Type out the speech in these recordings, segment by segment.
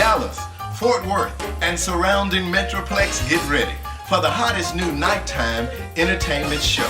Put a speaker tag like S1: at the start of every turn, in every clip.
S1: Dallas, Fort Worth, and surrounding Metroplex, get ready for the hottest new nighttime entertainment show.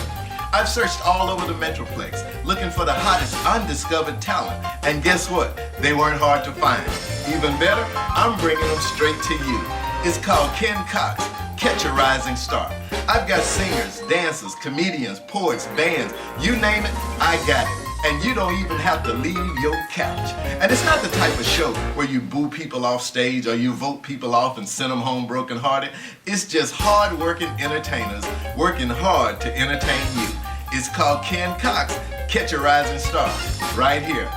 S1: I've searched all over the Metroplex looking for the hottest undiscovered talent, and guess what? They weren't hard to find. Even better, I'm bringing them straight to you. It's called Kenn, Coxx, Catch a Rising Star. I've got singers, dancers, comedians, poets, bands, you name it, I got it. And you don't even have to leave your couch. And it's not the type of show where you boo people off stage or you vote people off and send them home brokenhearted. It's just hard-working entertainers working hard to entertain you. It's called Kenn, Coxx, Catch a Rising Star, right here.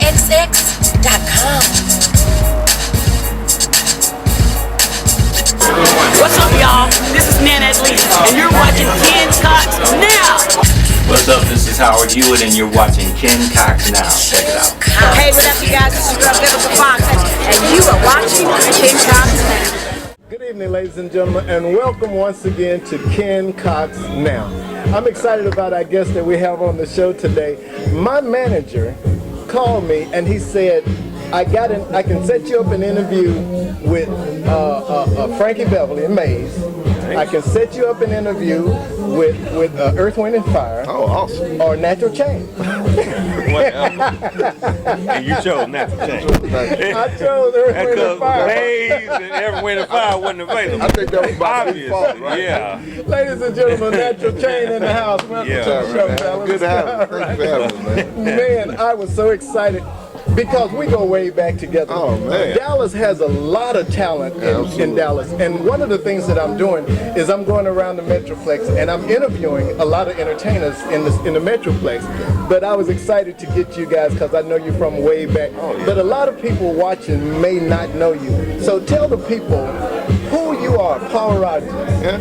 S2: KennCoxx.com.
S3: What's up, y'all? This is Nanette Lee, and you're watching Kenn Coxx Now.
S4: What's up? This is Howard Hewitt, and you're watching Kenn Coxx Now. Check it out.
S3: Hey, what up, you guys? This is Girl Biblical Fox, and you are watching Kenn Coxx Now.
S5: Good evening, ladies and gentlemen, and welcome once again to Kenn Coxx Now. I'm excited about our guest that we have on the show today. My manager called me and he said, I can set you up an interview with Frankie Beverly and Maze. I can set you up an interview with Earth, Wind, and Fire.
S6: Oh, awesome.
S5: Or Natural Change.
S6: And you chose Natural Change.
S5: I chose Earth, Wind, and Fire.
S6: Maze and Earth, Wind, and Fire wasn't available.
S7: I think that was by default, right?
S6: Yeah.
S5: Ladies and gentlemen, Natural Change in the house. Welcome to the show, fellas.
S7: Good to have you. Thanks for having me, man.
S5: Man, I was so excited because we go way back together.
S7: Oh, man.
S5: Dallas has a lot of talent in Dallas. And one of the things that I'm doing is I'm going around the Metroplex and I'm interviewing a lot of entertainers in the Metroplex. But I was excited to get you guys because I know you from way back.
S7: Oh, yeah.
S5: But a lot of people watching may not know you. So tell the people who you are, Paul Rogers.
S7: Yeah.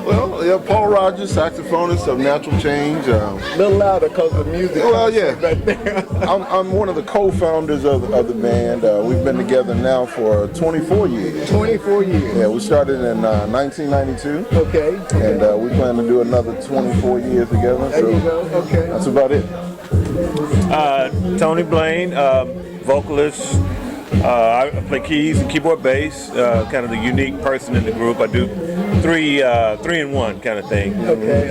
S7: Well, yeah, Paul Rogers, saxophonist of Natural Change.
S5: A little louder because the music.
S7: Well, yeah.
S5: Right there.
S7: I'm one of the co-founders of the band. We've been together now for 24 years.
S5: 24 years.
S7: Yeah, we started in 1992.
S5: Okay.
S7: And we plan to do another 24 years together.
S5: There you go. Okay.
S7: That's about it.
S6: Tony Blaine, vocalist. I play keys and keyboard bass, kind of the unique person in the group. I do three in one kind of thing.
S5: Okay.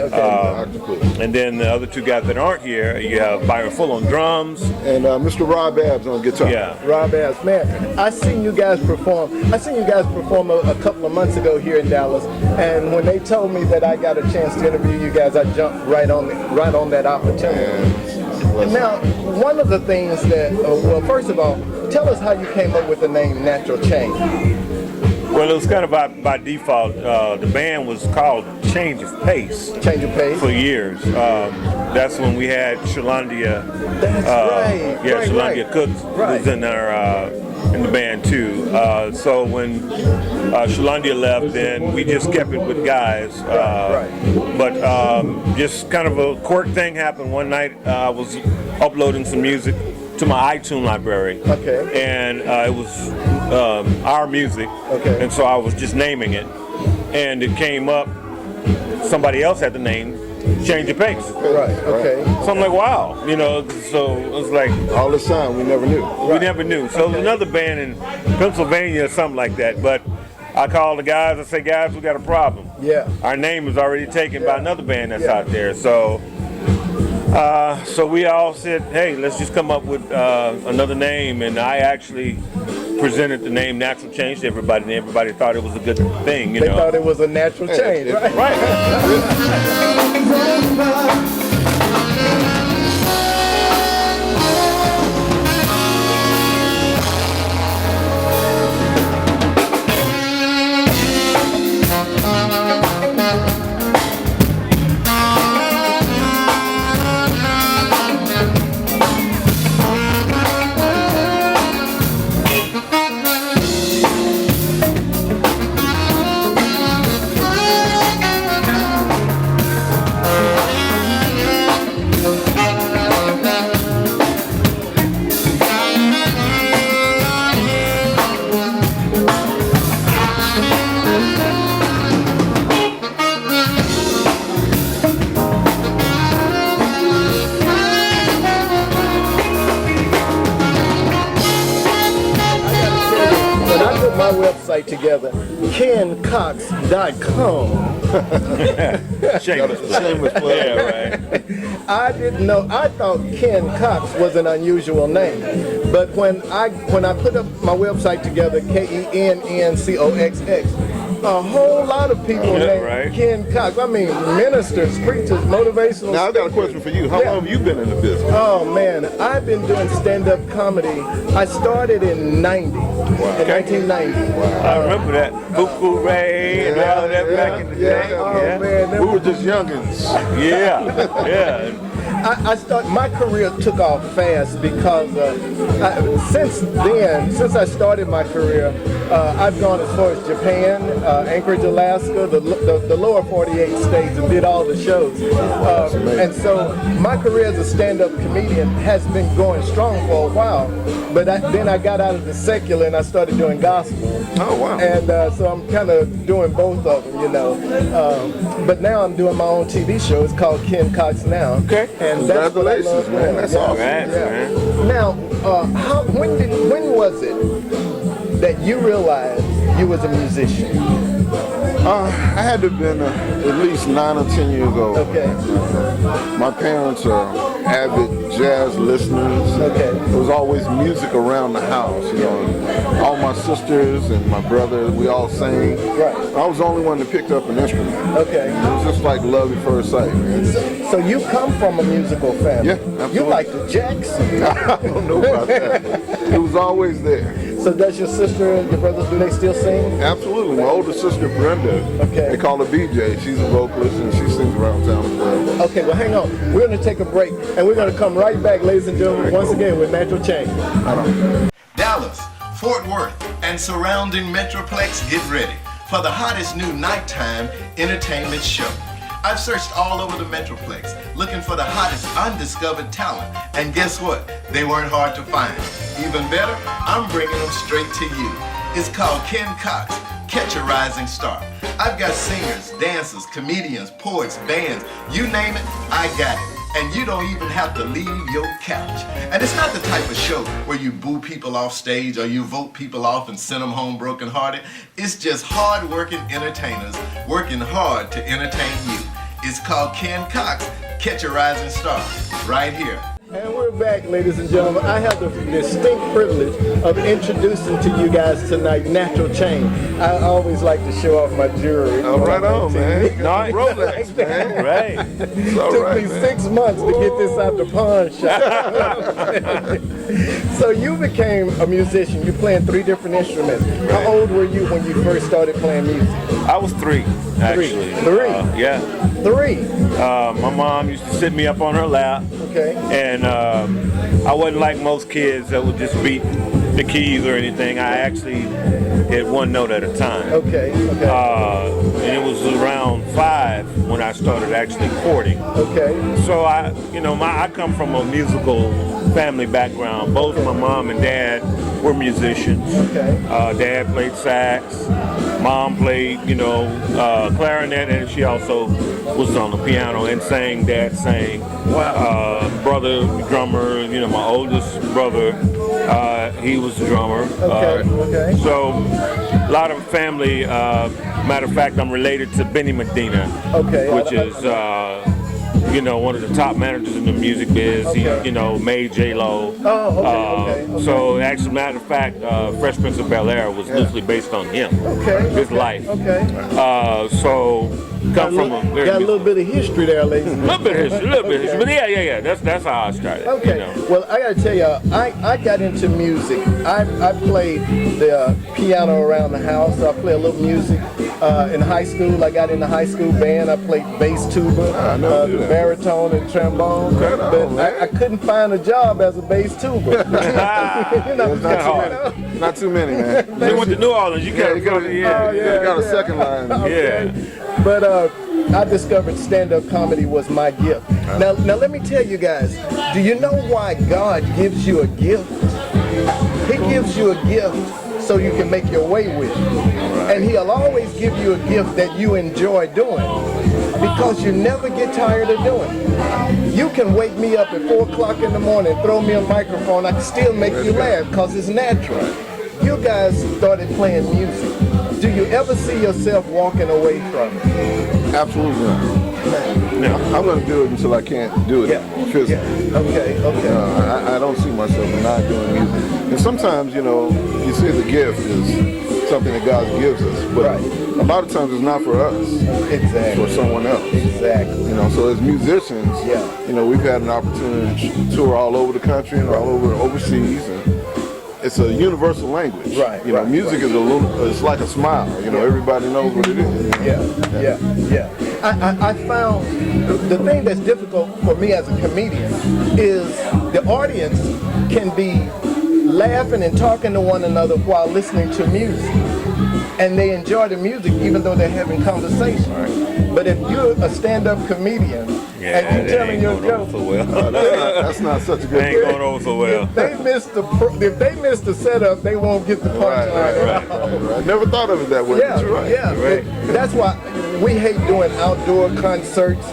S7: And
S6: And then the other two guys that aren't here, you have Byron Full on drums.
S7: Mr. Rob Abbs on guitar.
S6: Yeah.
S5: Rob Abbs, man, I seen you guys perform. I seen you guys perform a couple of months ago here in Dallas, and when they told me that I got a chance to interview you guys, I jumped right on that opportunity. Now, one of the things that, well, first of all, tell us how you came up with the name Natural Change.
S6: Well, it was kind of by default. The band was called Change of Pace.
S5: Change of Pace.
S6: For years. That's when we had Shalandia.
S5: That's right.
S6: Yeah,
S5: right,
S6: Shalandia
S5: right.
S6: Cooks was in in the band too. So when Shalandia left, then we just kept it with guys. But just kind of a quirk thing happened one night. I was uploading some music to my iTunes library.
S5: Okay.
S6: And it was our music.
S5: Okay.
S6: And so I was just naming it. And it came up, somebody else had the name Change of Pace.
S5: Right, okay.
S6: So I'm like, wow, so it was like...
S7: All this time, we never knew.
S6: We never knew. So there's another band in Pennsylvania or something like that, but I called the guys, I say, guys, we got a problem.
S5: Yeah.
S6: Our name is already taken by another band that's out there, so we all said, hey, let's just come up with another name, and I actually presented the name Natural Change to everybody, and everybody thought it was a good thing,
S5: They thought it was a natural change, right?
S6: Right.
S5: website together, KennCoxx.com.
S6: Shameless play. Yeah, right.
S5: I didn't know. I thought Kenn Coxx was an unusual name, but when I put up my website together, KENNCOXX, a whole lot of people named
S6: right.
S5: Kenn Coxx. I mean, ministers, preachers, motivational.
S7: Now I got a question for you. How long have you been in the business?
S5: Oh man, I've been doing stand-up comedy. I started in '90, in 1990.
S6: I remember that. Cuckoo Ray and all that back in the day.
S5: Oh
S6: Yeah.
S5: man,
S7: We were just youngins.
S6: Yeah.
S5: I my career took off fast because since I started my career, I've gone as far as Japan, Anchorage, Alaska, the lower 48 states, and did all the shows. And so my career as a stand-up comedian has been going strong for a while. But then I got out of the secular and I started doing gospel.
S7: Oh wow!
S5: And so I'm kind of doing both of them, you know. But now I'm doing my own TV show. It's called Kenn Coxx Now.
S6: Okay.
S5: And that's what I
S7: Congratulations,
S5: love
S7: man.
S5: doing.
S7: That's
S5: Yeah.
S7: awesome.
S6: Right, man.
S5: Now, when was it that you realized you was a musician?
S7: I had to have been at least 9 or 10 years old.
S5: Okay.
S7: My parents are avid jazz listeners.
S5: Okay.
S7: There was always music around the house, you know. All my sisters and my brother, we all sang.
S5: Right.
S7: I was the only one that picked up an instrument.
S5: Okay.
S7: It was just like love at first sight, man.
S5: So you come from a musical family.
S7: Yeah, absolutely.
S5: You like the Jacksons.
S7: I don't know about that. It was always there.
S5: So does your sister and your brothers, do they still sing?
S7: Absolutely. My older sister, Brenda,
S5: Okay.
S7: they call her BJ. She's a vocalist and she sings around town as well.
S5: Okay, well hang on. We're going to take a break and we're going to come right back, ladies and gentlemen, once again with Natural Change.
S1: Dallas, Fort Worth, and surrounding Metroplex, get ready for the hottest new nighttime entertainment show. I've searched all over the Metroplex looking for the hottest undiscovered talent, and guess what? They weren't hard to find. Even better, I'm bringing them straight to you. It's called Kenn Coxx, Catch a Rising Star. I've got singers, dancers, comedians, poets, bands, you name it, I got it. And you don't even have to leave your couch. And it's not the type of show where you boo people off stage or you vote people off and send them home brokenhearted. It's just hard-working entertainers working hard to entertain you. It's called Kenn Coxx, Catch a Rising Star, right here.
S5: And we're back, ladies and gentlemen. I have the distinct privilege of introducing to you guys tonight Natural Chain. I always like to show off my jewelry.
S7: Oh, right on, man.
S6: Nice.
S7: Rolex, man.
S6: Right.
S7: It's all
S5: Took
S7: right,
S5: me
S7: man.
S5: 6 months to get this out the pawn shop. So you became a musician. You playing 3 different instruments. How old were you when you first started playing music?
S6: I was 3, actually.
S5: 3?
S6: Yeah.
S5: 3.
S6: My mom used to sit me up on her lap,
S5: Okay.
S6: and I wasn't like most kids that would just beat the keys or anything. I actually hit one note at a time.
S5: Okay. Okay.
S6: And it was around 5 when I started actually chording.
S5: Okay.
S6: So I come from a musical family background. Both my mom and dad were musicians.
S5: Okay.
S6: Dad played sax. Mom played, clarinet, and she also was on the piano and sang. Dad sang.
S5: Wow.
S6: Brother drummer. My oldest brother, he was a drummer.
S5: Okay. Okay.
S6: So a lot of family. Matter of fact, I'm related to Benny Medina,
S5: Okay.
S6: which is one of the top managers in the music biz.
S5: Okay.
S6: He made J-Lo.
S5: Oh, okay.
S6: So actually, matter of fact, Fresh Prince of Bel-Air was loosely based on him.
S5: Okay.
S6: His life.
S5: Okay.
S6: So come from a very
S5: got a little bit of history there, ladies.
S6: little bit of history, but yeah. That's how I started.
S5: Okay. Well, I gotta tell you, I got into music. I played the piano around the house. I play a little music in high school. I got in the high school band. I played bass tuba, the baritone, and trombone. But I couldn't find a job as a bass tuba.
S7: Not too many, man.
S6: You went to New Orleans. You got
S7: You got a second line.
S6: Yeah.
S5: But I discovered stand-up comedy was my gift. Now let me tell you guys, do you know why God gives you a gift? He gives you a gift so you can make your way with it. And he'll always give you a gift that you enjoy doing because you never get tired of doing it. You can wake me up at 4 o'clock in the morning, throw me a microphone, I can still make you laugh because it's natural. you guys started playing music, do you ever see yourself walking away from it?
S7: Absolutely not.
S6: No.
S7: I'm going to do it until I can't do it
S5: Yeah.
S7: anymore physically.
S5: Yeah. Okay. Okay.
S7: I don't see myself not doing music. And sometimes, you know, you see the gift is something that God gives us, but
S5: Right.
S7: a lot of times it's not for us,
S5: Exactly.
S7: for someone else.
S5: Exactly.
S7: You know, so as musicians,
S5: Yeah.
S7: you know, we've had an opportunity to tour all over the country and all over overseas, and it's a universal language.
S5: Right,
S7: You know,
S5: right,
S7: music is it's like a smile. You know, everybody knows what it is.
S5: Yeah. I found the thing that's difficult for me as a comedian is the audience can be laughing and talking to one another while listening to music. And they enjoy the music even though they're having conversation. But if you're a stand-up comedian and you're telling your joke,
S6: so well.
S7: That's not such a good
S6: ain't going over so well.
S5: if they miss the setup, they won't get the punchline at all.
S7: I never thought of it that way.
S5: Yeah,
S7: but you're right.
S5: yeah.
S6: Right.
S5: That's why we hate doing outdoor concerts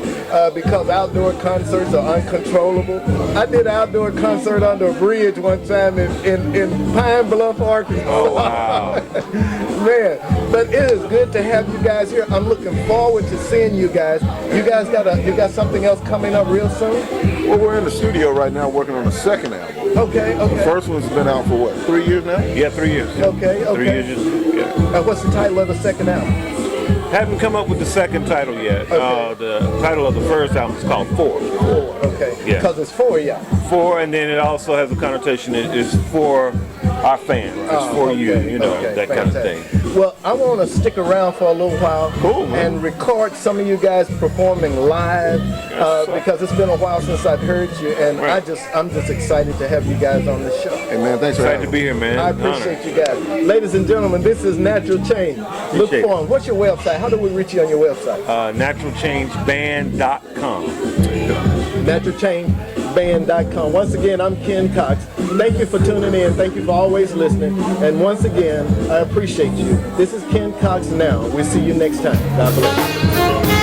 S5: because outdoor concerts are uncontrollable. I did an outdoor concert under a bridge one time in Pine Bluff, Arkansas.
S6: Oh, wow.
S5: Man, but it is good to have you guys here. I'm looking forward to seeing you guys. You guys got something else coming up real soon?
S7: Well, we're in the studio right now working on the second album.
S5: Okay.
S7: The first one's been out for what, 3 years now?
S6: Yeah, 3 years.
S5: Okay.
S6: 3 years. Yeah.
S5: What's the title of the second album?
S6: Haven't come up with the second title yet.
S5: Okay.
S6: The title of the first album is called Four.
S5: Okay.
S6: Yeah.
S5: Because it's 4 y'all.
S6: For, and then it also has a connotation. It's for our fans. It's for you. You know, that kind of thing.
S5: Well, I want to stick around for a little while and record some of you guys performing live because it's been a while since I've heard you, and I'm just excited to have you guys on the show.
S7: Hey man, thanks for
S6: Excited
S7: having
S6: to be here, man.
S5: I appreciate you guys. Ladies and gentlemen, this is Natural Change. Look
S6: Appreciate
S5: for him. What's your website? How do we reach you on your website?
S6: NaturalChangeBand.com.
S5: NaturalChangeBand.com. Once again, I'm Kenn Coxx. Thank you for tuning in. Thank you for always listening. And once again, I appreciate you. This is Kenn Coxx Now. We'll see you next time. God bless.